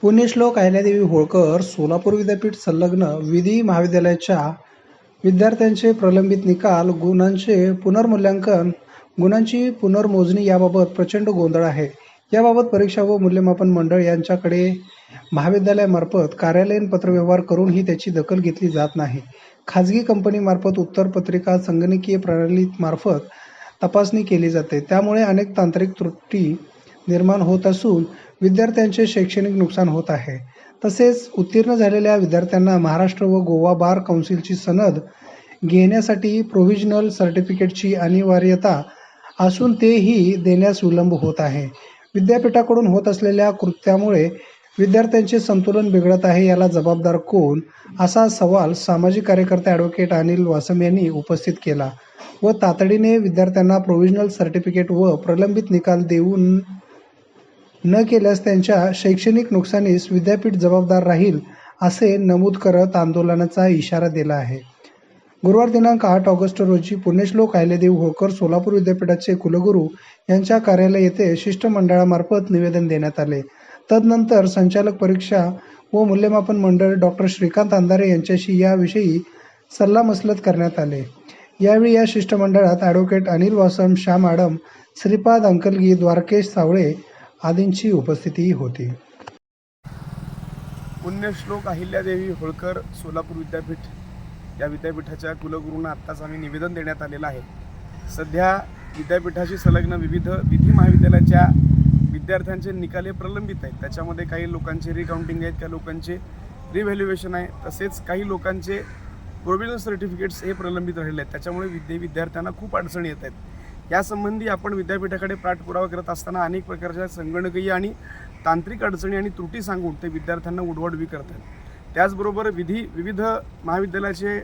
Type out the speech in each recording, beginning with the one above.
पुण्यश्लोक अहिल्यादेवी होळकर सोलापूर विद्यापीठ संलग्न विधी महाविद्यालयाच्या विद्यार्थ्यांचे प्रलंबित निकाल, गुणांचे पुनर्मूल्यांकन, गुणांची पुनर्मोजणी याबाबत प्रचंड गोंधळ आहे. याबाबत परीक्षा व मूल्यमापन मंडळ यांच्याकडे महाविद्यालयामार्फत कार्यालयीन पत्रव्यवहार करूनही त्याची दखल घेतली जात नाही. खाजगी कंपनीमार्फत उत्तरपत्रिका संगणकीय प्रणालीमार्फत तपासणी केली जाते. त्यामुळे अनेक तांत्रिक त्रुटी निर्माण होत असून विद्यार्थ्यांचे शैक्षणिक नुकसान होत आहे. तसेच उत्तीर्ण झालेल्या विद्यार्थ्यांना महाराष्ट्र व गोवा बार काउन्सिलची सनद घेण्यासाठी प्रोव्हिजनल सर्टिफिकेटची अनिवार्यता असून तेही देण्यास विलंब होत आहे. विद्यापीठाकडून होत असलेल्या कृत्यामुळे विद्यार्थ्यांचे संतुलन बिघडत आहे. याला जबाबदार कोण, असा सवाल सामाजिक कार्यकर्ते ॲडव्होकेट अनिल वासम यांनी उपस्थित केला व तातडीने विद्यार्थ्यांना प्रोव्हिजनल सर्टिफिकेट व प्रलंबित निकाल देऊ न केल्यास त्यांच्या शैक्षणिक नुकसानीस विद्यापीठ जबाबदार राहील असे नमूद करत आंदोलनाचा इशारा दिला आहे. गुरुवार दिनांक 8 ऑगस्ट रोजी पुण्यश्लोक अहिल्यादेवी होळकर सोलापूर विद्यापीठाचे कुलगुरू यांच्या कार्यालय येथे शिष्टमंडळामार्फत निवेदन देण्यात आले. तदनंतर संचालक परीक्षा व मूल्यमापन मंडळ डॉक्टर श्रीकांत अंधारे यांच्याशी याविषयी सल्लामसलत करण्यात आले. यावेळी या शिष्टमंडळात ॲडव्होकेट अनिल वासम, श्याम आडम, श्रीपाद अंकलगी, द्वारकेश सावळे आदींची उपस्थिती होती. पुण्यश्लोक अहिल्यादेवी होळकर सोलापूर विद्यापीठ या विद्यापीठाच्या कुलगुरूंना आत्ताच आम्ही निवेदन देण्यात आलेलं आहे. सध्या विद्यापीठाशी संलग्न विविध विधी महाविद्यालयाच्या विद्यार्थ्यांचे निकाल हे प्रलंबित आहेत. त्याच्यामध्ये काही लोकांचे रिकाउंटिंग आहेत, काही लोकांचे रिव्हॅल्युएशन आहे, तसेच काही लोकांचे प्रोव्हिजनल सर्टिफिकेट्स हे प्रलंबित राहिले आहेत. त्याच्यामुळे विद्यार्थ्यांना खूप अडचणी येत आहेत. यासंबंधी आपण विद्यापीठाकडे पाठपुरावा करत असताना अनेक प्रकारच्या संगणकीय आणि तांत्रिक अडचणी आणि त्रुटी सांगून ते विद्यार्थ्यांना उडवाउडवी करतात. त्याचबरोबर विविध महाविद्यालयाचे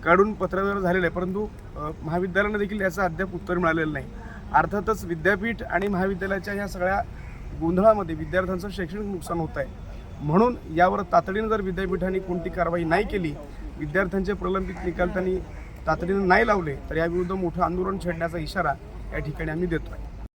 कडून पत्रव्यवहार झालेले आहे, परंतु महाविद्यालयानं देखील याचं अद्याप उत्तर मिळालेलं नाही. अर्थातच विद्यापीठ आणि महाविद्यालयाच्या ह्या सगळ्या गोंधळामध्ये विद्यार्थ्यांचं शैक्षणिक नुकसान होत आहे. म्हणून यावर तातडीनं जर विद्यापीठाने कोणती कारवाई नाही केली, विद्यार्थ्यांचे प्रलंबित निकाल त्यांनी तातडीनं नाही लावले, तर याविरुद्ध मोठं आंदोलन छेडण्याचा इशारा या ठिकाणी आम्ही देतो आहे.